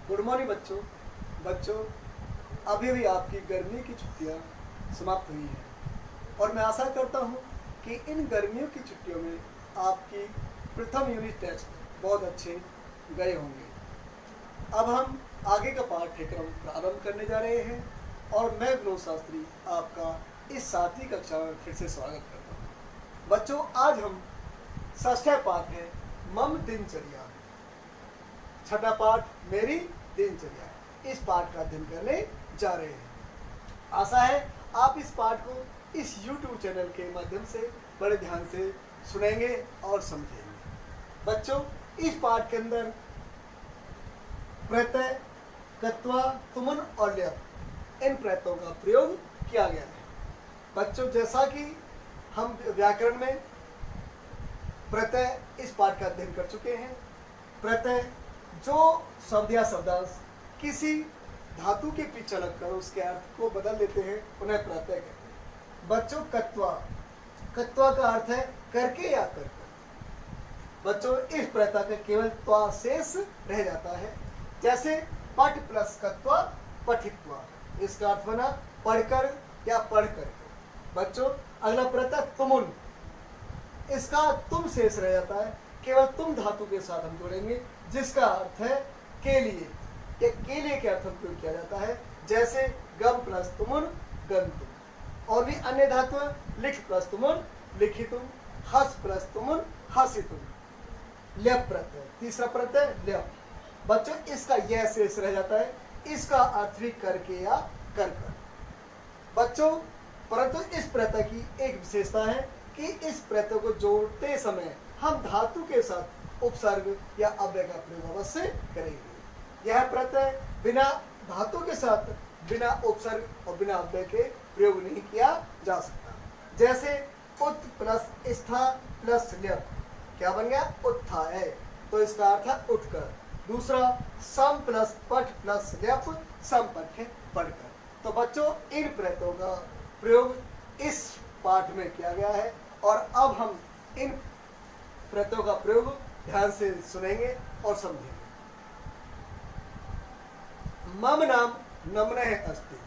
Good morning बच्चों। बच्चों, अभी भी आपकी गर्मी की छुट्टियां समाप्त हुई हैं और मैं आशा करता हूं कि इन गर्मियों की छुट्टियों में आपकी प्रथम यूनिट टेस्ट बहुत अच्छे गए होंगे। अब हम आगे का पाठ्यक्रम प्रारंभ करने जा रहे हैं और मैं विनोद शास्त्री आपका इस 7वीं कक्षा में फिर से स्वागत करता हूँ। बच्चों, आज हम षष्ठ पाठ है मम दिनचर्या, छठा पाठ मेरी दिनचर्या, इस पाठ का अध्ययन करने जा रहे हैं। आशा है आप इस पाठ को इस YouTube चैनल के माध्यम से बड़े ध्यान से सुनेंगे और समझेंगे। बच्चों, इस पाठ के अंदर प्रत्यय, कत्वा, तुमन और ल्यप इन प्रत्ययों का प्रयोग किया गया है। बच्चों, जैसा कि हम व्याकरण में प्रत्यय इस पाठ का अध्ययन कर चुके हैं। प्रत्यय जो शब्द या शब्दांश किसी धातु के पीछे लगकर उसके अर्थ को बदल देते हैं उन्हें प्रत्यय कहते हैं। बच्चों, कत्वा, कत्वा का अर्थ है करके या कर कर। बच्चों, इस प्रत्यय का केवल त्वा शेष रह जाता है। जैसे पठ प्लस कत्वा पठित्वा, इसका अर्थ बना पढ़कर या पढ़ कर। बच्चों, अगला प्रत्यय तुमुन, इसका तुम शेष रह जाता है, केवल तुम धातु के साथ हम जोड़ेंगे जिसका अर्थ है के लिए। ये के लिए के अर्थ प्रयोग किया जाता है। जैसे गम प्लस तुमुन गंतुम। और भी अन्य धातु लिख प्लस तुमुन लिखितुम, हस प्लस तुमुन हसितुम। ल्यप प्रत्यय, तीसरा प्रत्यय ल्यप। बच्चों, इसका यह शेष रह जाता है, इसका अर्थ भी करके या कर कर। बच्चों, परंतु इस प्रत्यय की एक विशेषता है कि इस प्रत्यय को जोड़ते समय हम धातु के साथ उपसर्ग या अव्यय का प्रयोग अवश्य करेंगे। यह प्रत्यय बिना धातु के साथ बिना उपसर्ग और बिना अव्यय के प्रयोग नहीं किया जा सकता। जैसे उत प्लस स्था प्लस ल्यप क्या बन गया? उत्थाय, तो इसका अर्थ है उठकर। दूसरा सम प्लस पठ प्लस ल्यप समपठ है पढ़कर। तो बच्चों, इन प्रत्ययों का प्रयोग इस पाठ में किया गया है और अब हम इन प्रत्ययों का प्रयोग ध्यान से सुनेंगे और समझेंगे। मम नाम नमन अस्ति,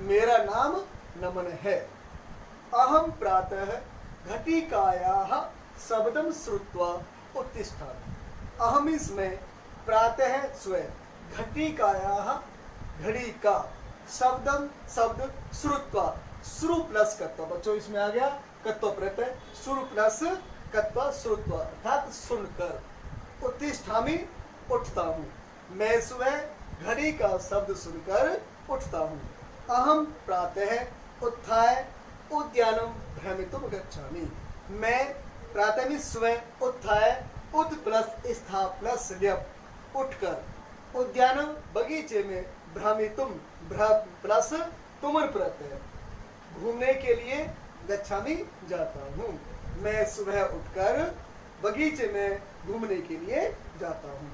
मेरा नाम नमन है। अहम प्रातः घटिकायाः शब्दं श्रुत्वा उत्तिष्ठामि। अहम इसमें प्रातः स्वयं घटिकायाः घड़ी का शब्दम शब्द श्रुत्वा, श्रु प्लस कत्वा। बच्चों, इसमें आ गया कत्वा प्रत्यय, श्रु प्लस कत्वा श्रुत्वा अर्थात सुनकर। उत्तिष्ठामि, उठता हूँ। मैं सुबह घड़ी का शब्द सुनकर उठता हूँ। अहम प्रातः उत्थाय उद्यानम भ्रमितुम गच्छामि। मैं प्रातः में सुबह उत्थाय उत प्लस स्था प्लस ल्यप उठकर उद्यानम बगीचे में भ्रमितुम भ्र प्लस तुमन प्रत्यय घूमने के लिए गच्छामि जाता हूँ। मैं सुबह उठकर बगीचे में घूमने के लिए जाता हूँ।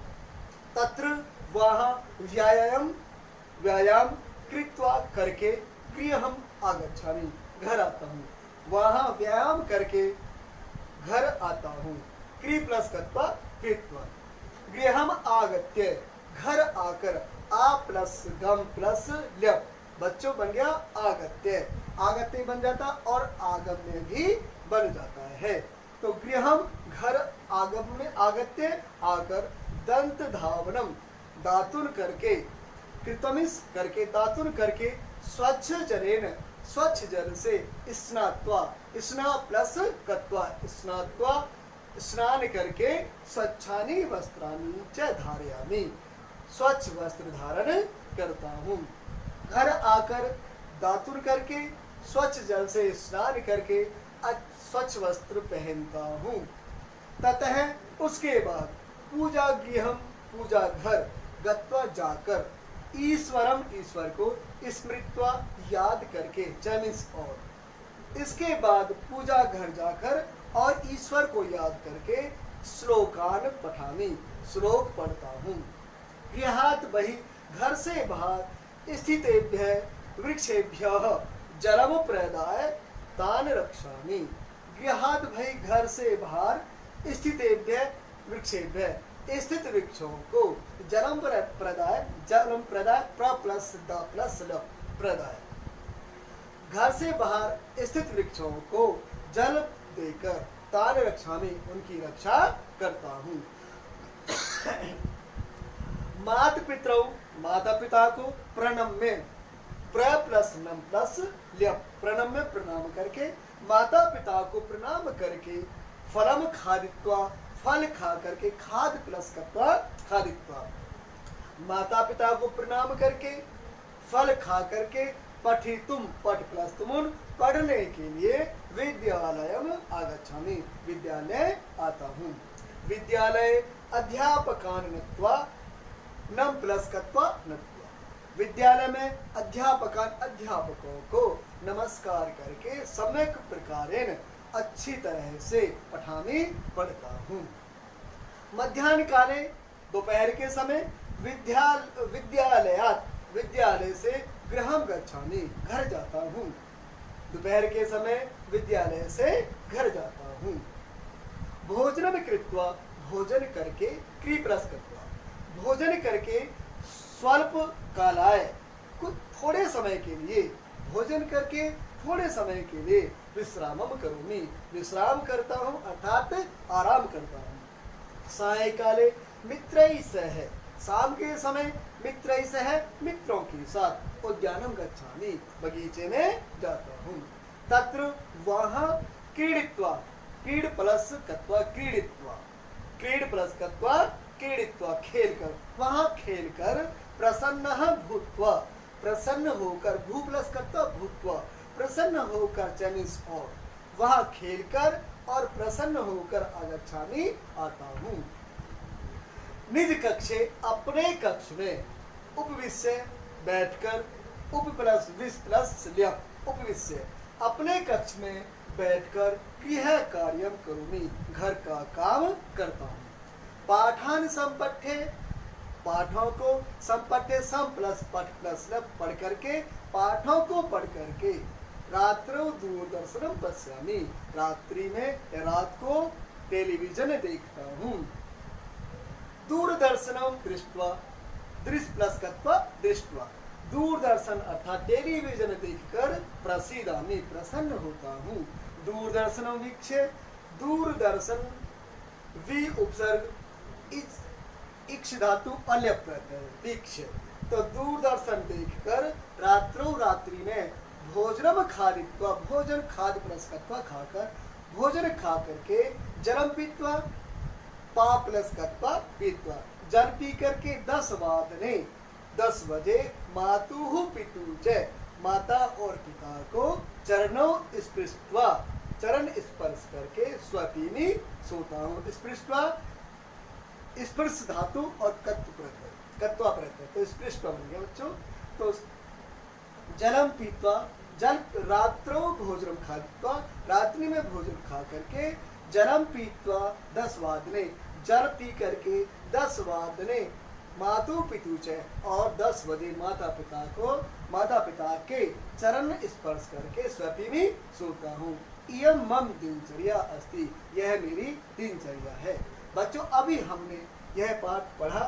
तत्र वहाँ व्यायाम कृत्वा करके गृहम आगच्छामि, घर आता हूँ। वहाँ व्यायाम करके घर आता हूँ। क्रि प्लस कत्वा कृत्वा। गृहम आगत्य, घर आकर। आ प्लस गम प्लस ल्यप, बच्चों बन गया आगत्य। आगत्य बन जाता और आगम्य भी बन जाता है। तो गृहम घर, आगम में आगत्य आकर, दंत धावनम दातुन करके, कृतमिस करके दातुन करके, स्वच्छ जलेन स्वच्छ जल से, स्नात्वा स्ना प्लस कत्वा स्नात्वा स्नान करके, स्वच्छानि वस्त्राणि च धारयामि, स्वच्छ वस्त्र धारण करता हूँ। घर आकर दातुन करके, स्वच्छ जल से स्नान करके स्वच्छ वस्त्र पहनता हूँ। ततः उसके बाद पूजा गृहम पूजा घर गत्वा जाकर, ईश्वरम ईश्वर को स्मृत्वा याद करके, जमिस और इसके बाद पूजा घर जाकर और ईश्वर को याद करके श्लोकान पठामि, श्लोक पढ़ता हूँ। गृहात् बहि, घर से बाहर, स्थितेभ्यः वृक्षेभ्यः जलम प्रदाय तान रक्षामि। गृहात् बहि, घर से बाहर, स्थितेभ्यः वृक्षेभ्यः स्थित वृक्षों को, जलम प्रदाय, जलम प्रदाय, प्र प्लस द प्लस ल प्रदाय। घर से बाहर स्थित वृक्षों को जल देकर तान रक्षा में उनकी रक्षा करता हूँ। मात पितरौ, माता पिता को प्रणम्य, प्र प्लस नम प्लस ल्य, प्रणम्य प्रणाम करके, माता पिता को प्रणाम करके, फलम खादित्वा, फल खा करके, खाद प्लस कत्वा खादित्वा, माता पिता को प्रणाम करके, फल खा करके, पठितुम, पठ प्लस तुमुन, पढ़ने के लिए, विद्यालयम आगच्छामि, विद्यालय आता हूँ। विद्यालय अध्यापकान नत्वा, नम प्लस कत्वा नत्वा, विद्यालय में अध्यापकान, अध्यापकों को नमस्कार करके सम्यक प्रकारेण, अच्छी तरह से पठामि, पढ़ता हूँ। मध्याह्न काले, दोपहर के समय, विद्यालयात, विद्यालय से गृहम गच्छामि, घर जाता हूँ। दोपहर के समय विद्यालय से घर जाता हूँ। भोजनम कृत्वा, भोजन करके, क्री प्लस कृत्वा, भोजन करके, स्वल्प कालाय, कुछ थोड़े समय के लिए, भोजन करके थोड़े समय के लिए, विश्रामम करोमि, विश्राम करता हूँ अर्थात आराम करता हूँ। सायंकाले मित्रैः सह, शाम के समय मित्रैः सह, मित्रों के साथ, उद्यानम गच्छामि, बगीचे में जाता हूँ। तत्र वहाँ, क्रीडित्वा, क्रीड प्लस कत्वा क्रीडित्वा, क्रीड प्लस कत्वा क्रीडित्वा, खेलकर, वहाँ खेलकर, प्रसन्न भूत्वा, प्रसन्न होकर, भू प्लस कत्वा भूत्वा, प्रसन्न होकर, चैनिस और, वहाँ खेलकर और प्रसन्न होकर, आगच्छामि, आता हूँ। निज कक्षे, अपने कक्ष में, उपविश्य, बैठकर, उप प्लस विस प्लस ल्य, उपविश्य, अपने कक्ष में बैठकर, गृह कार्यम करोमि, घर का काम करता हूँ। पाठान संपठ्ठे, पाठों को, संपठ्ठे सम प्लस पठ प्लस ल, पढ़ करके, पाठों को पढ़ करके, रात्रो दूरदर्शनम पश्यामि, रात्रि में या रात को टेलीविजन देखता हूँ। दूरदर्शनम दृष्ट्वा, दृश्य प्लस कत्वा दृष्ट्वा, दूरदर्शन अर्थात टेलीविजन देखकर, प्रसीदामि, प्रसन्न होता हूँ। दूरदर्शनम वीक्ष्य, दूरदर्शन वि उपसर्ग, इक्ष धातु अल्य प्रत्यय, वीक्ष्य, तो दूरदर्शन देखकर, रात्रो रात्रि में, भोजनम खादित्वा, भोजन खाद प्लस कत्वा खाकर, भोजन खा करके, जलम पीत्वा, पा प्लस कत्वा पीत्वा, जल पी करके, 10 वादने, 10 बजे, मातुहु पितु च, माता और पिता को, चरणों स्पृष्ट्वा, चरण स्पर्श करके, स्वपीमि, सोता हूँ। स्पृष्ट्वा, स्पर्श धातु और कत्व प्रत्यय, कत्वा प्रत्यय, तो स्पृष्ट्वा बन गया बच्चों। तो जलम पीत्वा, जल, रात्रो भोजनम खादित्वा, रात्रि में भोजन खा करके, जलम पीत्वा 10 वादने, जल पी करके 10 वादने, मातु पितु च, और 10 बजे माता पिता को, माता पिता के चरण स्पर्श करके, स्वपीमि, सोता हूँ। इयम मम दिनचर्या अस्ति, यह मेरी दिनचर्या है। बच्चों अभी हमने यह पाठ पढ़ा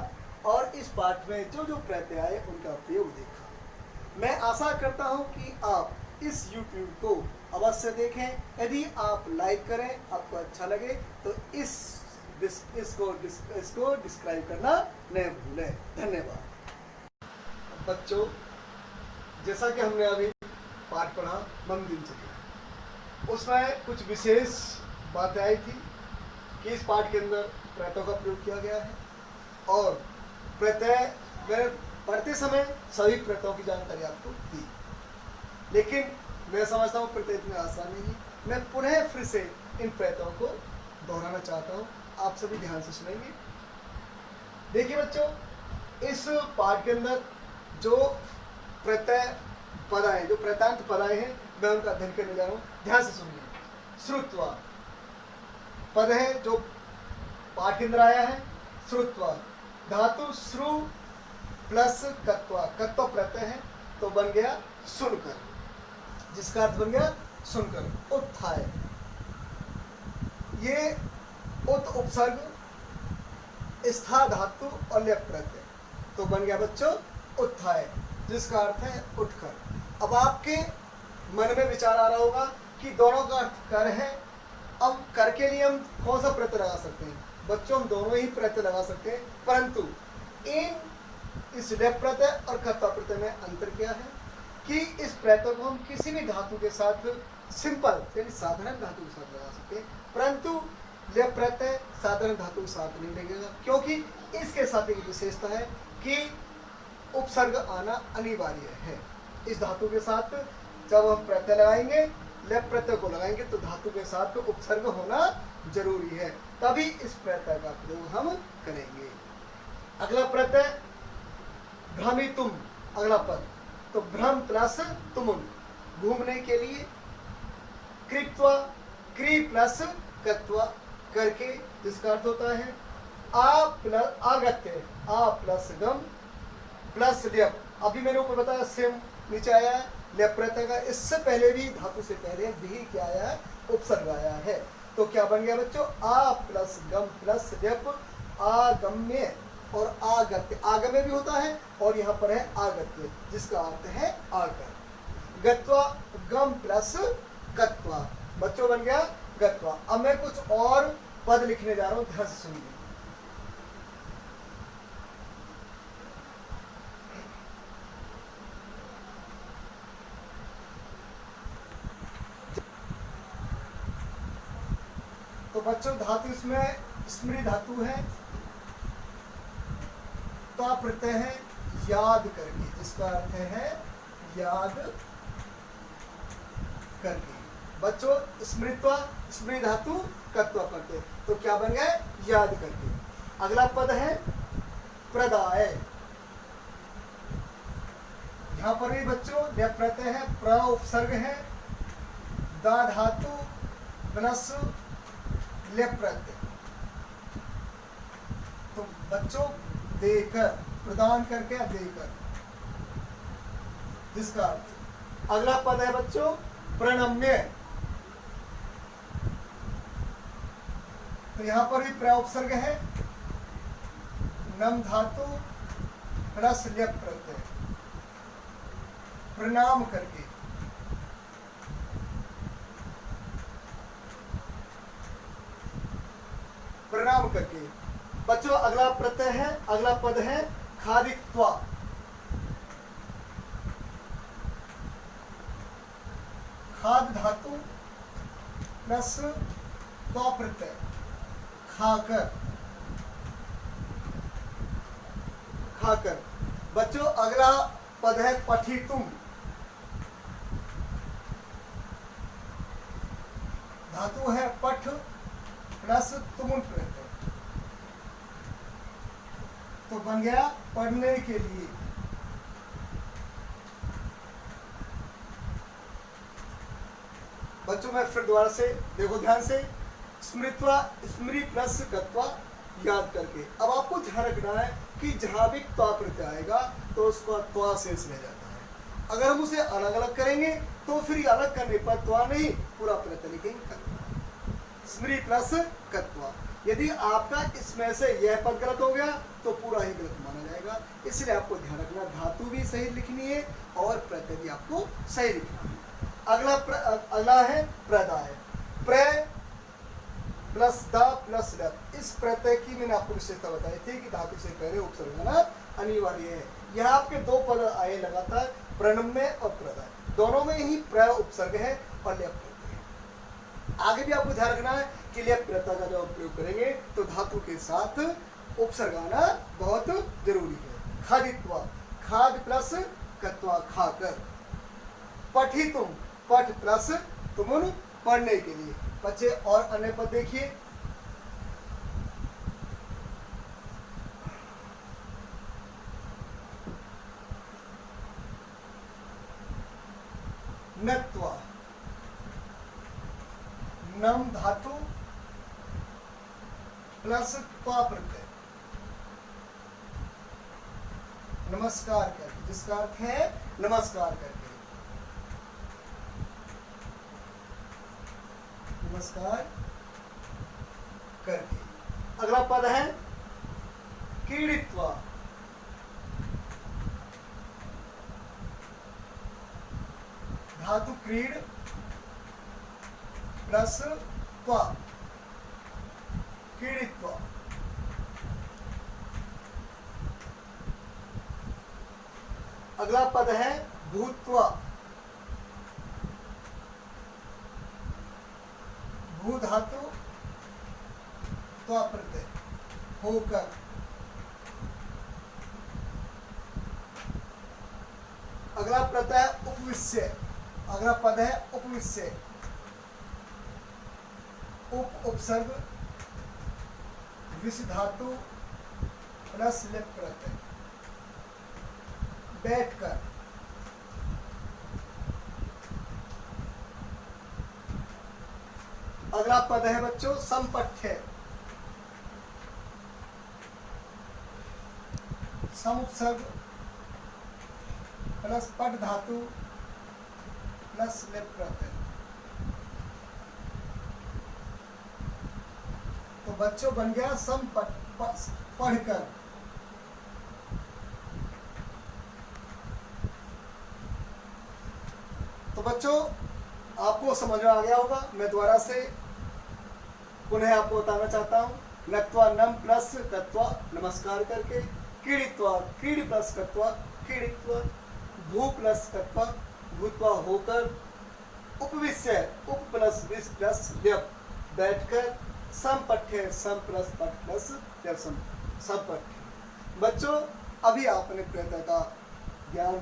और इस पाठ में जो जो प्रत्यय आए उनका उपयोग देखा। मैं आशा करता हूं कि आप इस YouTube को अवश्य देखें। यदि आप लाइक करें, आपको अच्छा लगे तो इसको डिस्क्राइब करना न भूलें। धन्यवाद। बच्चों जैसा कि हमने अभी पाठ पढ़ा मम दिनचर्या, उसमें कुछ विशेष बातें आई थी कि इस पाठ के अंदर प्रत्ययों का प्रयोग किया गया है और प्रत्यय मैंने पढ़ते समय सभी प्रत्ययों की जानकारी आपको दी, लेकिन मैं समझता हूँ प्रत्यय इतने आसान नहीं है। मैं पुनः फिर से इन प्रत्ययों को दोहराना चाहता हूँ, आप सभी ध्यान से सुनेंगे। देखिए बच्चों, इस पाठ के अंदर जो प्रत्यय पद आए, जो प्रत्ययांत पद आए हैं, मैं उनका अध्ययन करने जा रहा हूँ। ध्यान से सुनिए। श्रुत्वा पद है जो पाठ के अंदर आया है। श्रुत्वा धातु श्रु प्लस कत्वा, कत्व प्रत्यय है तो बन गया सुनकर, जिसका अर्थ बन गया सुनकर। उत्थाय, ये उत उपसर्ग, स्था धातु और ल्यप प्रत्यय, तो बन गया बच्चों उत्थाय, जिसका अर्थ है उठकर। अब आपके मन में विचार आ रहा होगा कि दोनों का अर्थ कर है, अब कर के लिए हम कौन सा प्रत्यय लगा सकते हैं? बच्चों हम दोनों ही प्रत्यय लगा सकते हैं, परंतु इस लेप प्रत्यय और कर्ता प्रत्यय में अंतर क्या है कि इस प्रत्यय को हम किसी भी धातु के साथ सिंपल यानी साधारण धातु के साथ लगा सकते हैं, परंतु लेप प्रत्यय साधारण धातु के साथ नहीं लगेगा, क्योंकि इसके साथ एक विशेषता है कि उपसर्ग आना अनिवार्य है। इस धातु के साथ जब हम प्रत्यय लगाएंगे, लेप प्रत्यय को लगाएंगे, तो धातु के साथ उपसर्ग होना जरूरी है, तभी इस प्रत्यय का प्रयोग हम करेंगे। अगला प्रत्यय भ्रमितुम, अगला पद, तो भ्रम प्लस तुमुन, घूमने के लिए, कृत्वा, क्री प्लस कत्वा, करके, जिसका अर्थ होता है आ प्लस आगत्य, आ प्लस गम प्लस लेप। अभी मैंने ऊपर बताया सेम नीचे आया है लेप प्रत्यय का, इससे पहले भी धातु से पहले भी क्या आया है? उपसर्ग आया है। तो क्या बन गया बच्चों? आ प्लस गम प्लस लेप, आगम्य और आगत्य, आगम्य भी होता है और यहाँ पर है आगत्य, जिसका अर्थ है आकर। गत्वा, गम प्लस कत्वा, बच्चों बन गया गत्वा। अब मैं कुछ और पद लिखने जा रहा हूं, ध्यान से सुनिए। तो बच्चों धातु इसमें स्मृति धातु है, ता प्रत्यय है याद करके, जिसका अर्थ है याद करके। बच्चों स्मृत्वा, स्मृति धातु कत्वा प्रत्यय, तो क्या बन गया? याद करके। अगला पद है प्रदाय, यहां पर भी बच्चों लेप प्रत्यय है, प्र उपसर्ग है, दा धातु प्लस लेप प्रत्यय, तो बच्चों देकर, प्रदान करके देकर, जिसका अर्थ। अगला पद है बच्चों प्रणम्य, तो यहां पर भी प्र उपसर्ग है, नम धातु प्लस लेप प्रत्यय, प्रणाम करके, प्रणाम करके। बच्चों अगला प्रत्यय है, अगला पद है खादित्वा, खाद धातु प्लस त्वा प्रत्यय, खाकर, खाकर। बच्चों अगला पद है पठितुम, धातु है पठ प्लस तुमुन प्रत्यय, तो बन गया पढ़ने के लिए। बच्चों मैं फिर दोबारा से देखो ध्यान से, स्मृत्वा, स्मृति प्लस गत्वा, याद करके। अब आपको ध्यान रखना है कि जहां भी त्वा प्रत्यय आएगा तो उसका त्वा शेष रह जाता है। अगर हम उसे अलग अलग करेंगे तो फिर अलग करने पर त्वा नहीं, पूरा प्रत्यय लिखेंगे कत्वा, स्मृति प्लस कत्वा। यदि आपका इसमें से यह पद गलत हो गया तो पूरा ही गलत माना जाएगा, इसलिए आपको ध्यान रखना, धातु भी सही लिखनी है और प्रत्यय भी आपको सही लिखना है। अगला है प्रदाय, प्र प्लस द प्लस ल, इस प्रत्यय की मैंने आपको विशेषता बताई थी कि धातु से पहले उपसर्ग होना अनिवार्य है। यहाँ आपके दो पद आए लगातार, प्रणम्य और प्रदाय, दोनों में ही प्र उपसर्ग है और लेप प्रत्यय है। आगे भी आपको ध्यान रखना है कि लेप प्रत्यय का जब प्रयोग करेंगे तो धातु के साथ उपसर्ग आना बहुत जरूरी है। खादित्वा, खाद प्लस कत्वा, खाकर। पठितुम, पठ प्लस तुमुन, पढ़ने के लिए। बच्चे और अन्य पद देखिए, नत्वा, नम धातु प्लस त्वा प्रत्यय, नमस्कार करके, जिसका अर्थ है नमस्कार करके, नमस्कार करके। अगला पद है क्रीडित्वा, धातु क्रीड प्लस त्वा, क्रीडित्वा। अगला पद है भूत्वा, भू धातु त्वा प्रत्यय, होकर। अगला पद है उपविश्य, अगला पद है उपविश्य, उपसर्ग विष धातु प्लस लिप प्रत्यय, बैठकर। अगला पद है बच्चों समपठ्य, समुपसर्ग प्लस पट धातु प्लस लिप प्रत्यय। तो बच्चों बन गया समपठ, पढ़कर। तो बच्चों आपको समझ में आ गया होगा। मैं दोबारा से पुनः आपको बताना चाहता हूँ। नत्वा नम प्लस तत्वा नमस्कार करके, क्रीडित्वा क्रीडि प्लस कत्वा क्रीडित्वा, भू प्लस कत्वा भूत्वा होकर, उपविश्य उप प्लस विष प्लस व्यप बैठकर, समपठ्य सम प्लस पठ प्लस व्यप समपठ्य। बच्चों अभी आपने प्रत्यय का ज्ञान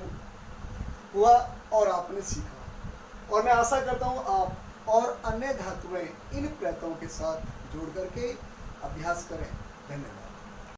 हुआ और आपने सीखा, और मैं आशा करता हूँ आप और अन्य धातुएं इन प्रत्ययों के साथ जोड़ करके अभ्यास करें। धन्यवाद।